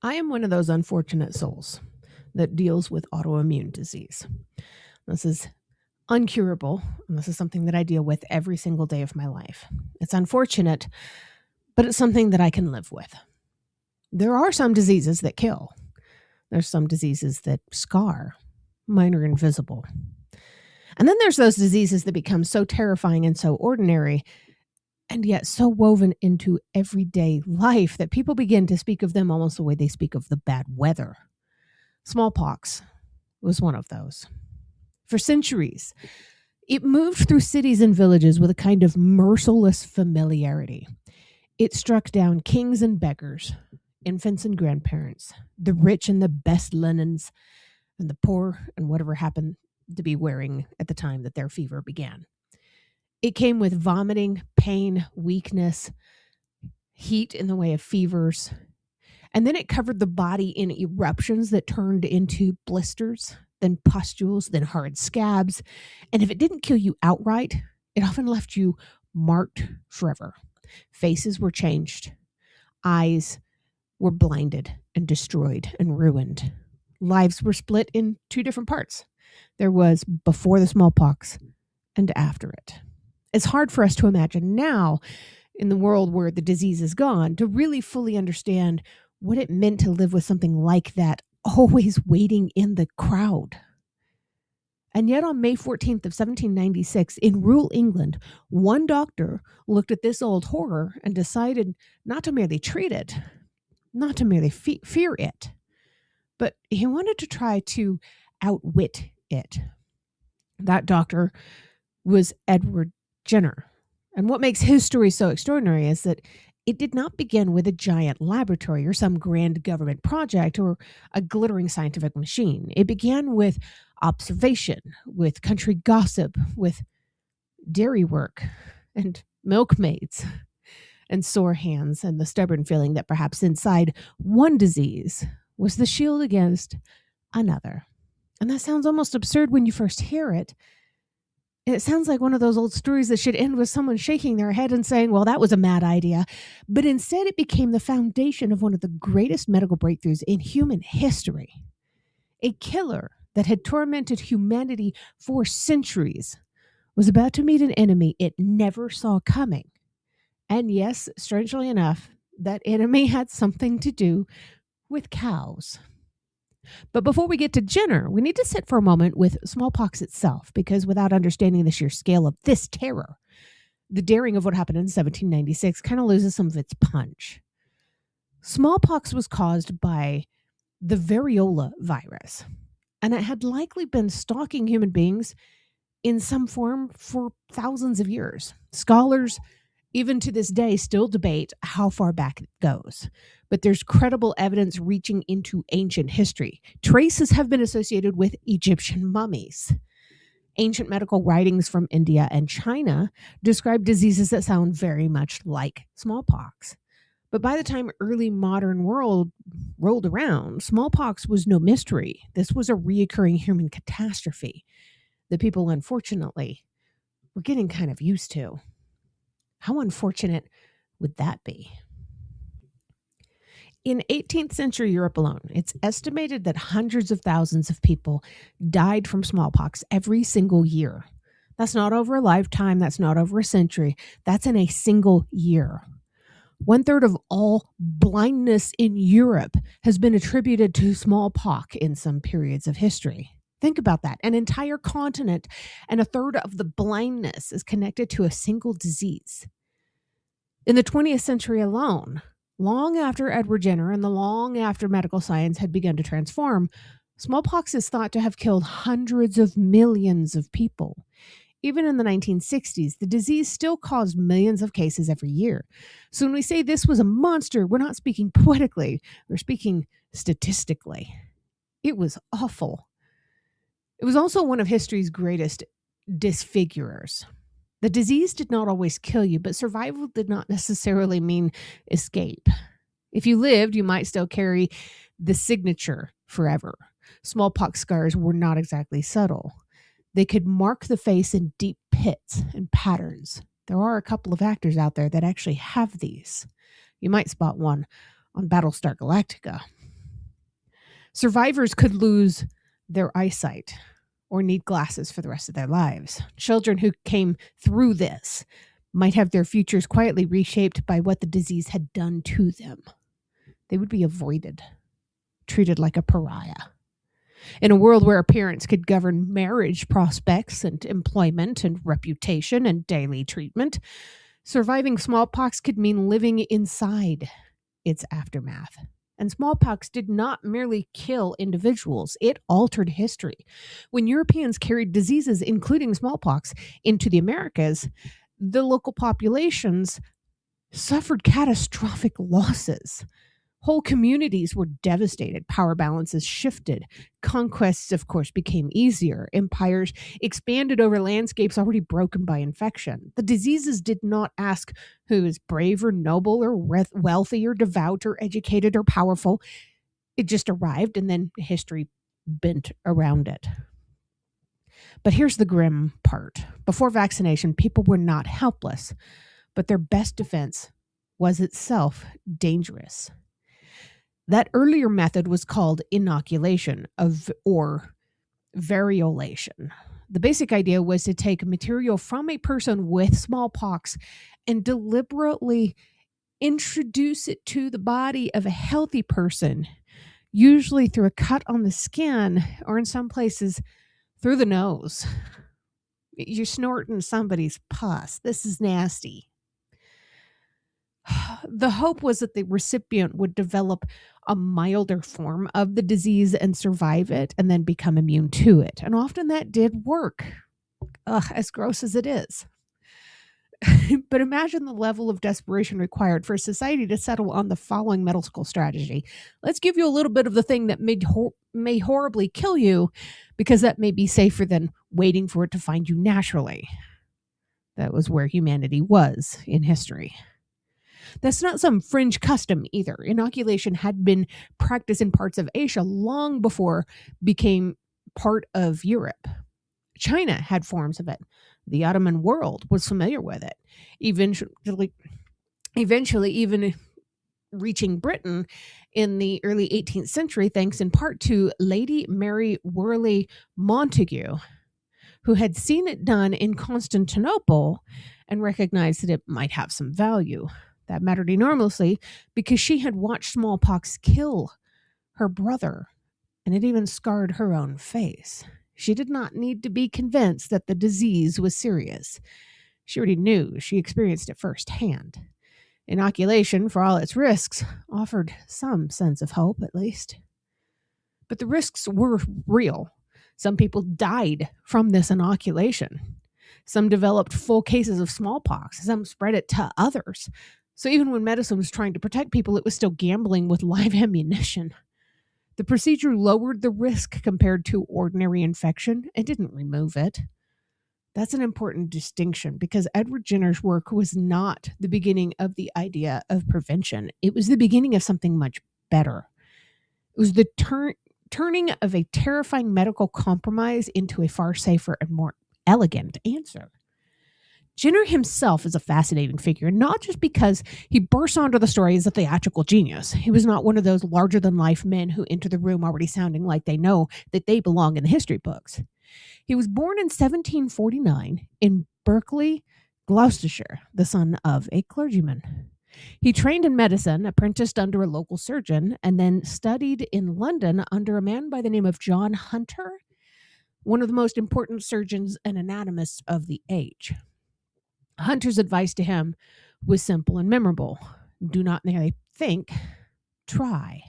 I am one of those unfortunate souls that deals with autoimmune disease. This is uncurable, and this is something that I deal with every single day of my life. It's unfortunate, but it's something that I can live with. There are some diseases that kill. There's some diseases that scar. Mine are invisible. And then there's those diseases that become so terrifying and so ordinary, and yet so woven into everyday life that people begin to speak of them almost the way they speak of the bad weather. Smallpox was one of those. For centuries, it moved through cities and villages with a kind of merciless familiarity. It struck down kings and beggars, infants and grandparents, the rich and the best linens, and the poor and whatever happened to be wearing at the time that their fever began. It came with vomiting, pain, weakness, heat in the way of fevers, and then it covered the body in eruptions that turned into blisters, then pustules, then hard scabs. And if it didn't kill you outright, it often left you marked forever. Faces were changed. Eyes were blinded and destroyed and ruined. Lives were split in two different parts. There was before the smallpox and after it. It's hard for us to imagine now, in the world where the disease is gone, to really fully understand what it meant to live with something like that, always waiting in the crowd. And yet on May 14th of 1796, in rural England, one doctor looked at this old horror and decided not to merely treat it, not to merely fear it, but he wanted to try to outwit it. That doctor was Edward Jenner. And what makes his story so extraordinary is that it did not begin with a giant laboratory or some grand government project or a glittering scientific machine. It began with observation, with country gossip, with dairy work and milkmaids and sore hands and the stubborn feeling that perhaps inside one disease was the shield against another. And that sounds almost absurd when you first hear it. It sounds like one of those old stories that should end with someone shaking their head and saying, well, that was a mad idea. But instead, it became the foundation of one of the greatest medical breakthroughs in human history. A killer that had tormented humanity for centuries was about to meet an enemy it never saw coming. And yes, strangely enough, that enemy had something to do with cows. But before we get to Jenner, we need to sit for a moment with smallpox itself, because without understanding the sheer scale of this terror, the daring of what happened in 1796 kind of loses some of its punch. Smallpox was caused by the variola virus, and it had likely been stalking human beings in some form for thousands of years. Scholars, even to this day, still debate how far back it goes. But there's credible evidence reaching into ancient history. Traces have been associated with Egyptian mummies. Ancient medical writings from India and China describe diseases that sound very much like smallpox. But by the time early modern world rolled around, smallpox was no mystery. This was a reoccurring human catastrophe that people, unfortunately, were getting kind of used to. How unfortunate would that be? In 18th century Europe alone, it's estimated that hundreds of thousands of people died from smallpox every single year. That's not over a lifetime. That's not over a century. That's in a single year. 1/3 of all blindness in Europe has been attributed to smallpox in some periods of history. Think about that. An entire continent and 1/3 of the blindness is connected to a single disease. In the 20th century alone, long after Edward Jenner and the long after medical science had begun to transform, smallpox is thought to have killed hundreds of millions of people. Even in the 1960s, the disease still caused millions of cases every year. So when we say this was a monster, we're not speaking poetically, we're speaking statistically. It was awful. It was also one of history's greatest disfigurers. The disease did not always kill you, but survival did not necessarily mean escape. If you lived, you might still carry the signature forever. Smallpox scars were not exactly subtle. They could mark the face in deep pits and patterns. There are a couple of actors out there that actually have these. You might spot one on Battlestar Galactica. Survivors could lose their eyesight or need glasses for the rest of their lives. Children who came through this might have their futures quietly reshaped by what the disease had done to them. They would be avoided, treated like a pariah. In a world where appearance could govern marriage prospects and employment and reputation and daily treatment, surviving smallpox could mean living inside its aftermath. And smallpox did not merely kill individuals, it altered history. When Europeans carried diseases, including smallpox, into the Americas, the local populations suffered catastrophic losses. Whole communities were devastated. Power balances shifted. Conquests, of course, became easier. Empires expanded over landscapes already broken by infection. The diseases did not ask who is brave or noble or wealthy or devout or educated or powerful. It just arrived, and then history bent around it. But here's the grim part. Before vaccination, people were not helpless, but their best defense was itself dangerous. That earlier method was called inoculation or variolation. The basic idea was to take material from a person with smallpox and deliberately introduce it to the body of a healthy person, usually through a cut on the skin or in some places through the nose. You're snorting somebody's pus. This is nasty. The hope was that the recipient would develop a milder form of the disease and survive it and then become immune to it. And often that did work, as gross as it is. But imagine the level of desperation required for society to settle on the following medical strategy. Let's give you a little bit of the thing that may horribly kill you, because that may be safer than waiting for it to find you naturally. That was where humanity was in history. That's not some fringe custom either. Inoculation had been practiced in parts of Asia long before it became part of Europe. China had forms of it. The Ottoman world was familiar with it. Eventually even reaching Britain in the early 18th century, thanks in part to Lady Mary Worley Montagu, who had seen it done in Constantinople and recognized that it might have some value. That mattered enormously because she had watched smallpox kill her brother, and it even scarred her own face. She did not need to be convinced that the disease was serious. She already knew. She experienced it firsthand. Inoculation, for all its risks, offered some sense of hope, at least. But the risks were real. Some people died from this inoculation. Some developed full cases of smallpox. Some spread it to others. So even when medicine was trying to protect people, it was still gambling with live ammunition. The procedure lowered the risk compared to ordinary infection and didn't remove it. That's an important distinction because Edward Jenner's work was not the beginning of the idea of prevention. It was the beginning of something much better. It was the turning of a terrifying medical compromise into a far safer and more elegant answer. Jenner himself is a fascinating figure, not just because he bursts onto the story as a theatrical genius. He was not one of those larger-than-life men who enter the room already sounding like they know that they belong in the history books. He was born in 1749 in Berkeley, Gloucestershire, the son of a clergyman. He trained in medicine, apprenticed under a local surgeon, and then studied in London under a man by the name of John Hunter, one of the most important surgeons and anatomists of the age. Hunter's advice to him was simple and memorable. Do not merely think, try.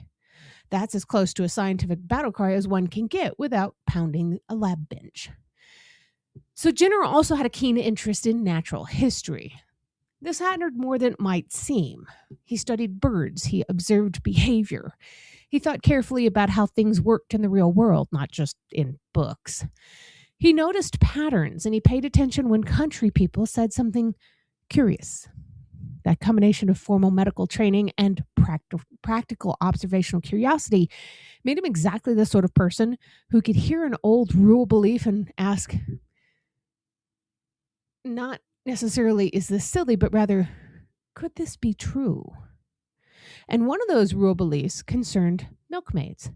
That's as close to a scientific battle cry as one can get without pounding a lab bench. So Jenner also had a keen interest in natural history. This mattered more than it might seem. He studied birds. He observed behavior. He thought carefully about how things worked in the real world, not just in books. He noticed patterns, and he paid attention when country people said something curious. That combination of formal medical training and practical observational curiosity made him exactly the sort of person who could hear an old rule belief and ask, not necessarily, is this silly, but rather, could this be true? And one of those rule beliefs concerned milkmaids.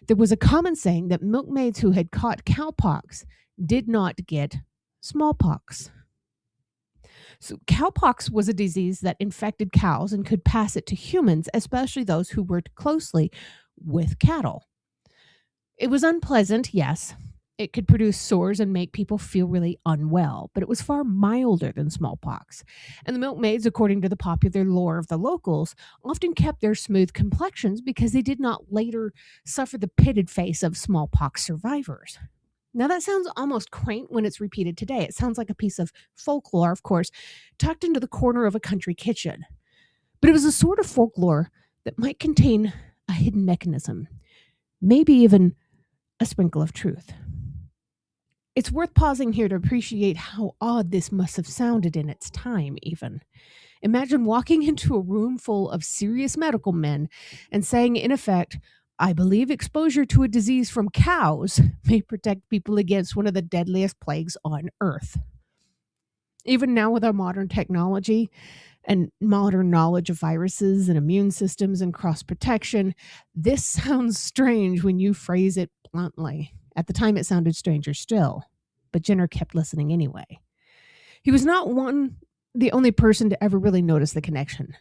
There was a common saying that milkmaids who had caught cowpox did not get smallpox. So, cowpox was a disease that infected cows and could pass it to humans, especially those who worked closely with cattle. It was unpleasant, yes. It could produce sores and make people feel really unwell, but it was far milder than smallpox. And the milkmaids, according to the popular lore of the locals, often kept their smooth complexions because they did not later suffer the pitted face of smallpox survivors. Now, that sounds almost quaint when it's repeated today. It sounds like a piece of folklore, of course, tucked into the corner of a country kitchen. But it was a sort of folklore that might contain a hidden mechanism, maybe even a sprinkle of truth. It's worth pausing here to appreciate how odd this must have sounded in its time, even. Imagine walking into a room full of serious medical men and saying, in effect, I believe exposure to a disease from cows may protect people against one of the deadliest plagues on earth. Even now, with our modern technology and modern knowledge of viruses and immune systems and cross protection, this sounds strange when you phrase it bluntly. At the time, it sounded stranger still, but Jenner kept listening anyway. He was not the only person to ever really notice the connection.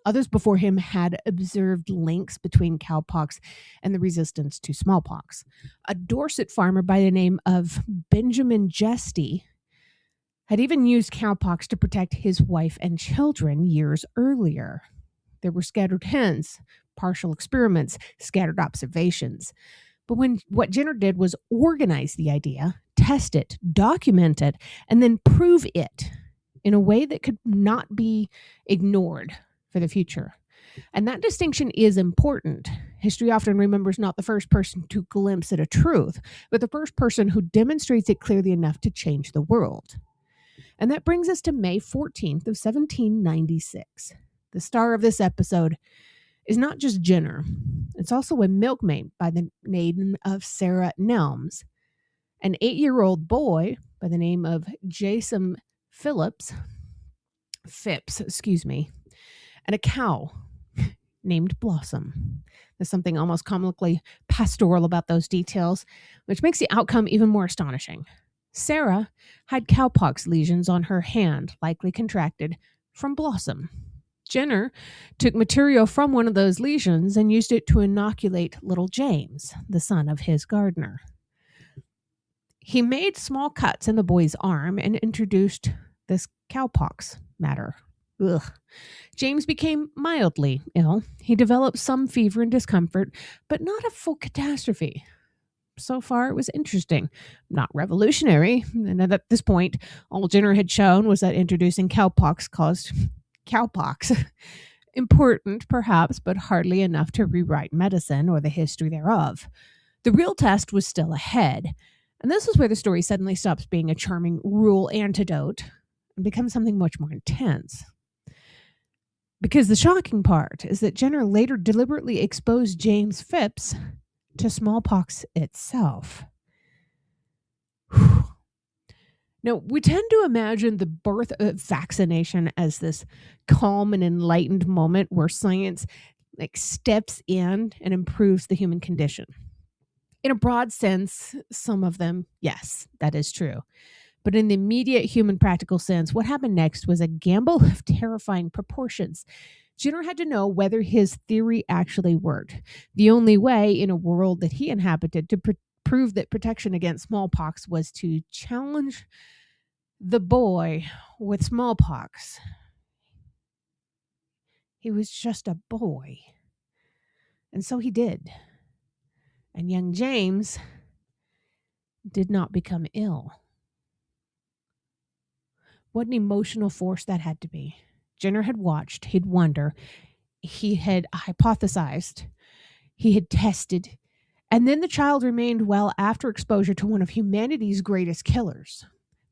Others before him had observed links between cowpox and the resistance to smallpox. A Dorset farmer by the name of Benjamin Jesty had even used cowpox to protect his wife and children years earlier. There were scattered hints, partial experiments, scattered observations. But what Jenner did was organize the idea, test it, document it, and then prove it in a way that could not be ignored for the future. And that distinction is important. History often remembers not the first person to glimpse at a truth, but the first person who demonstrates it clearly enough to change the world. And that brings us to May 14th of 1796. The star of this episode is not just Jenner. It's also a milkmaid by the name of Sarah Nelms, an 8-year-old boy by the name of James Phipps, and a cow named Blossom. There's something almost comically pastoral about those details, which makes the outcome even more astonishing. Sarah had cowpox lesions on her hand, likely contracted from Blossom. Jenner took material from one of those lesions and used it to inoculate little James, the son of his gardener. He made small cuts in the boy's arm and introduced this cowpox matter. Ugh. James became mildly ill. He developed some fever and discomfort, but not a full catastrophe. So far, it was interesting, not revolutionary. And at this point, all Jenner had shown was that introducing cowpox caused cowpox. Important, perhaps, but hardly enough to rewrite medicine or the history thereof. The real test was still ahead. And this is where the story suddenly stops being a charming rural antidote and becomes something much more intense. Because the shocking part is that Jenner later deliberately exposed James Phipps to smallpox itself. Whew. Now, we tend to imagine the birth of vaccination as this calm and enlightened moment where science steps in and improves the human condition. In a broad sense, some of them, yes, that is true. But in the immediate human practical sense, what happened next was a gamble of terrifying proportions. Jenner had to know whether his theory actually worked. The only way in a world that he inhabited to prove that protection against smallpox was to challenge the boy with smallpox. He was just a boy. And so he did. And young James did not become ill. What an emotional force that had to be. Jenner had watched, he'd wondered, he had hypothesized, he had tested, and then the child remained well after exposure to one of humanity's greatest killers.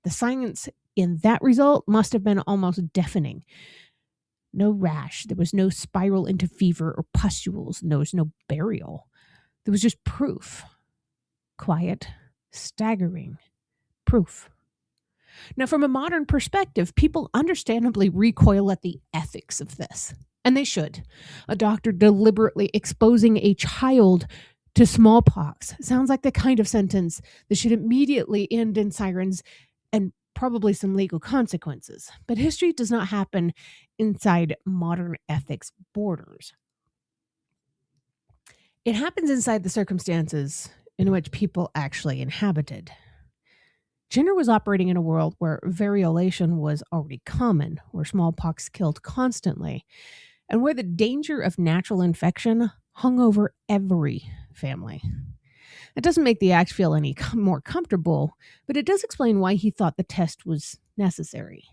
The science in that result must have been almost deafening. No rash, there was no spiral into fever or pustules, there was no burial. There was just proof. Quiet, staggering proof. Now, from a modern perspective, people understandably recoil at the ethics of this. And they should. A doctor deliberately exposing a child to smallpox sounds like the kind of sentence that should immediately end in sirens and probably some legal consequences. But history does not happen inside modern ethics borders. It happens inside the circumstances in which people actually inhabited. Jenner was operating in a world where variolation was already common, where smallpox killed constantly, and where the danger of natural infection hung over every family. It doesn't make the act feel any more comfortable, but it does explain why he thought the test was necessary.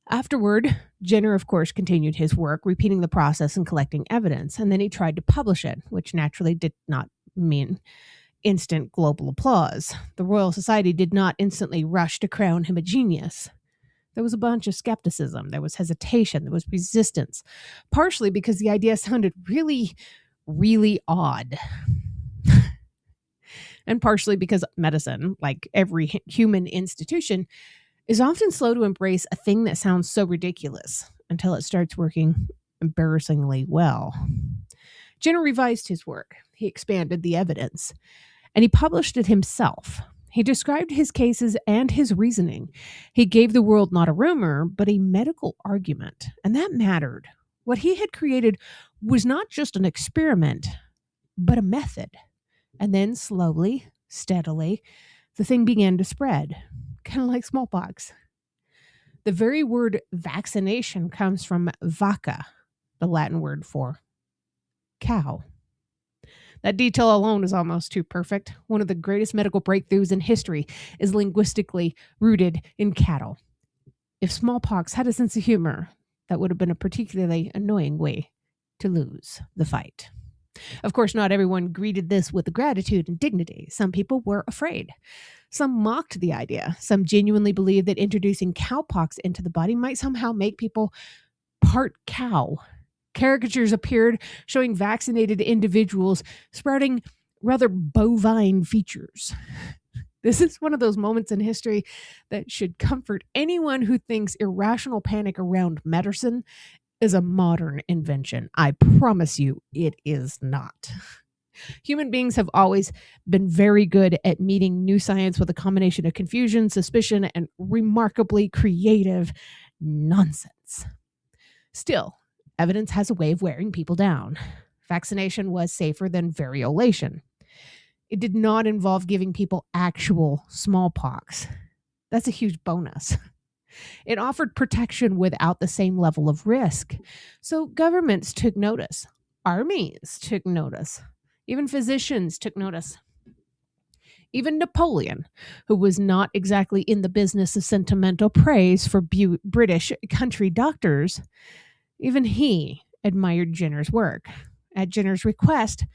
Afterward, Jenner, of course, continued his work, repeating the process and collecting evidence, and then he tried to publish it, which naturally did not mean instant global applause. The Royal Society did not instantly rush to crown him a genius. There was a bunch of skepticism, there was hesitation, there was resistance, partially because the idea sounded really, really odd. And partially because medicine, like every human institution, is often slow to embrace a thing that sounds so ridiculous until it starts working embarrassingly well. Jenner revised his work. He expanded the evidence, and he published it himself. He described his cases and his reasoning. He gave the world not a rumor, but a medical argument, and that mattered. What he had created was not just an experiment, but a method. And then slowly, steadily, the thing began to spread, kind of like smallpox. The very word vaccination comes from vacca, the Latin word for cow. That detail alone is almost too perfect. One of the greatest medical breakthroughs in history is linguistically rooted in cattle. If smallpox had a sense of humor, that would have been a particularly annoying way to lose the fight. Of course, not everyone greeted this with gratitude and dignity. Some people were afraid. Some mocked the idea. Some genuinely believed that introducing cowpox into the body might somehow make people part cow. Caricatures appeared showing vaccinated individuals sprouting rather bovine features. This is one of those moments in history that should comfort anyone who thinks irrational panic around medicine is a modern invention. I promise you, it is not. Human beings have always been very good at meeting new science with a combination of confusion, suspicion, and remarkably creative nonsense. Still, evidence has a way of wearing people down. Vaccination was safer than variolation. It did not involve giving people actual smallpox. That's a huge bonus. It offered protection without the same level of risk. So governments took notice. Armies took notice. Even physicians took notice. Even Napoleon, who was not exactly in the business of sentimental praise for British country doctors, even he admired Jenner's work. At Jenner's request,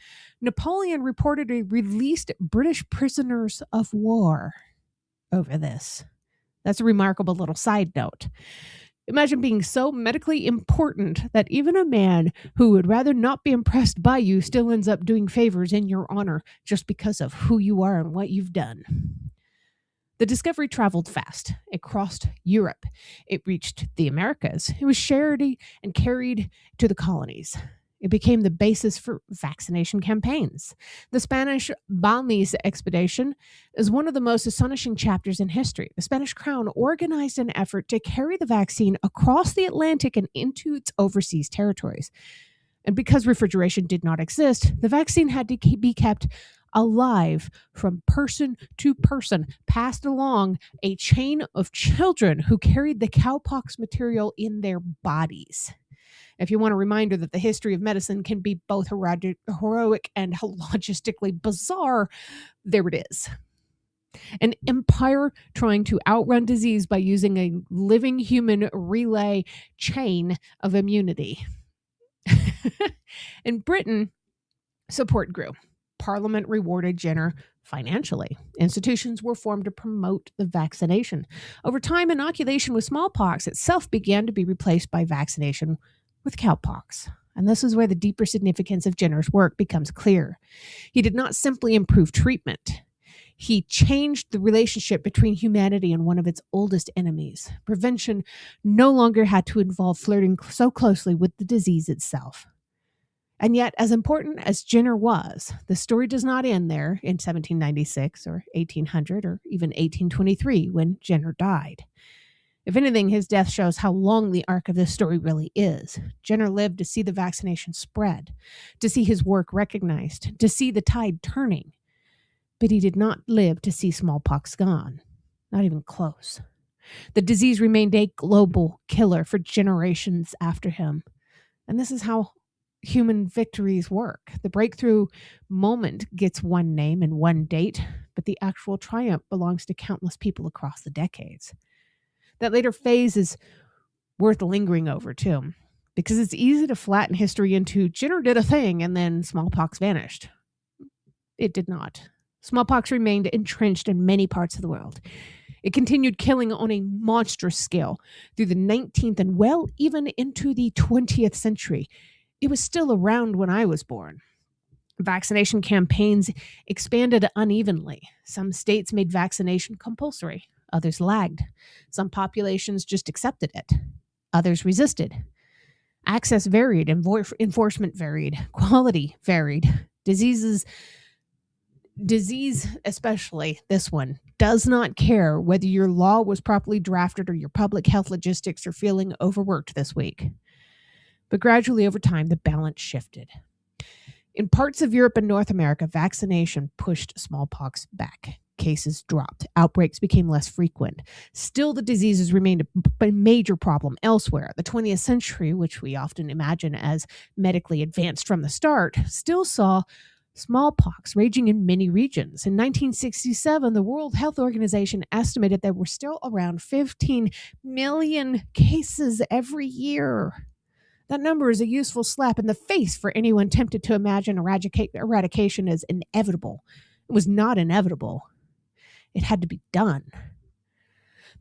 Napoleon reportedly released British prisoners of war over this. That's a remarkable little side note. Imagine being so medically important that even a man who would rather not be impressed by you still ends up doing favors in your honor just because of who you are and what you've done. The discovery traveled fast. It crossed Europe. It reached the Americas. It was shared and carried to the colonies. It became the basis for vaccination campaigns. The Spanish Balmis expedition is one of the most astonishing chapters in history. The Spanish crown organized an effort to carry the vaccine across the Atlantic and into its overseas territories. And because refrigeration did not exist, the vaccine had to be kept alive from person to person, passed along a chain of children who carried the cowpox material in their bodies. If you want a reminder that the history of medicine can be both heroic and logistically bizarre, there it is. An empire trying to outrun disease by using a living human relay chain of immunity. In Britain, support grew. Parliament rewarded Jenner financially. Institutions were formed to promote the vaccination. Over time, inoculation with smallpox itself began to be replaced by vaccination with cowpox. And this is where the deeper significance of Jenner's work becomes clear. He did not simply improve treatment. He changed the relationship between humanity and one of its oldest enemies. Prevention no longer had to involve flirting so closely with the disease itself. And yet, as important as Jenner was, the story does not end there in 1796 or 1800 or even 1823 when Jenner died. If anything, his death shows how long the arc of this story really is. Jenner lived to see the vaccination spread, to see his work recognized, to see the tide turning. But he did not live to see smallpox gone, not even close. The disease remained a global killer for generations after him. And this is how human victories work. The breakthrough moment gets one name and one date, but the actual triumph belongs to countless people across the decades. That later phase is worth lingering over, too, because it's easy to flatten history into Jenner did a thing and then smallpox vanished. It did not. Smallpox remained entrenched in many parts of the world. It continued killing on a monstrous scale through the 19th and well, even into the 20th century. It was still around when I was born. Vaccination campaigns expanded unevenly. Some states made vaccination compulsory. Others lagged. Some populations just accepted it. Others resisted. Access varied, enforcement varied, quality varied. Disease, especially this one, does not care whether your law was properly drafted or your public health logistics are feeling overworked this week. But gradually over time, the balance shifted. In parts of Europe and North America, vaccination pushed smallpox back. Cases dropped. Outbreaks became less frequent. Still, the diseases remained a major problem elsewhere. The 20th century, which we often imagine as medically advanced from the start, still saw smallpox raging in many regions. In 1967, the World Health Organization estimated there were still around 15 million cases every year. That number is a useful slap in the face for anyone tempted to imagine eradication as inevitable. It was not inevitable. It had to be done.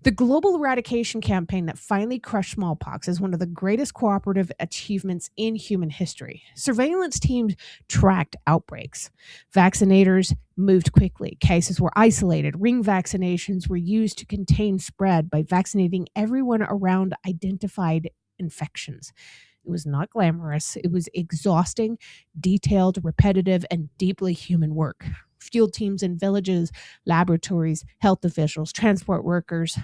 The global eradication campaign that finally crushed smallpox is one of the greatest cooperative achievements in human history. Surveillance teams tracked outbreaks. Vaccinators moved quickly. Cases were isolated. Ring vaccinations were used to contain spread by vaccinating everyone around identified infections. It was not glamorous. It was exhausting, detailed, repetitive, and deeply human work. Field teams in villages, laboratories, health officials, transport workers,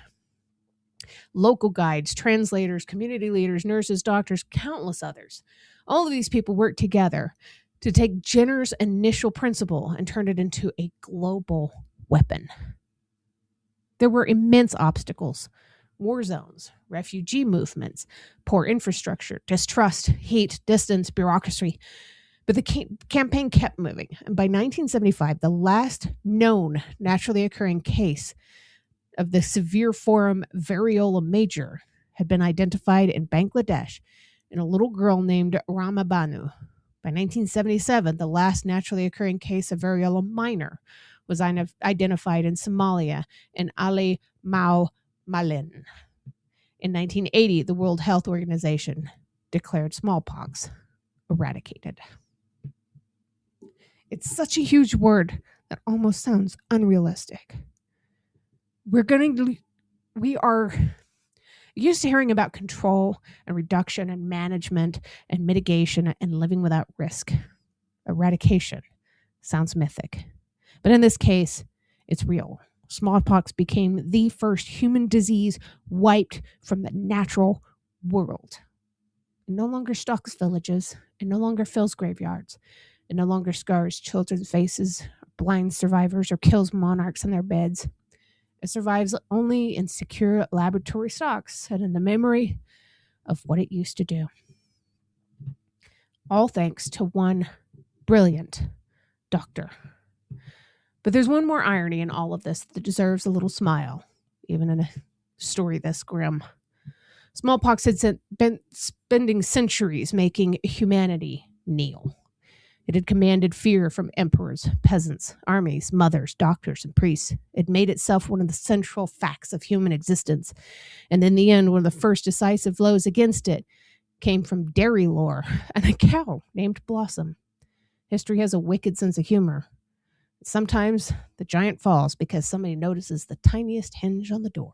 local guides, translators, community leaders, nurses, doctors, countless others. All of these people worked together to take Jenner's initial principle and turn it into a global weapon. There were immense obstacles. War zones, refugee movements, poor infrastructure, distrust, hate, distance, bureaucracy. But the campaign kept moving. And by 1975, the last known naturally occurring case of the severe form variola major had been identified in Bangladesh in a little girl named Rama Banu. By 1977, the last naturally occurring case of variola minor was identified in Somalia in Ali Mau Malin. In 1980, the World Health Organization declared smallpox eradicated. It's such a huge word that almost sounds unrealistic. We are used to hearing about control and reduction and management and mitigation and living without risk. Eradication sounds mythic. But in this case, it's real. Smallpox became the first human disease wiped from the natural world. It no longer stalks villages. It no longer fills graveyards. It no longer scars children's faces, blinds survivors, or kills monarchs in their beds. It survives only in secure laboratory stocks and in the memory of what it used to do. All thanks to one brilliant doctor. But there's one more irony in all of this that deserves a little smile, even in a story this grim. Smallpox had been spending centuries making humanity kneel. It had commanded fear from emperors, peasants, armies, mothers, doctors, and priests. It made itself one of the central facts of human existence. And in the end, one of the first decisive blows against it came from dairy lore and a cow named Blossom. History has a wicked sense of humor. Sometimes the giant falls because somebody notices the tiniest hinge on the door.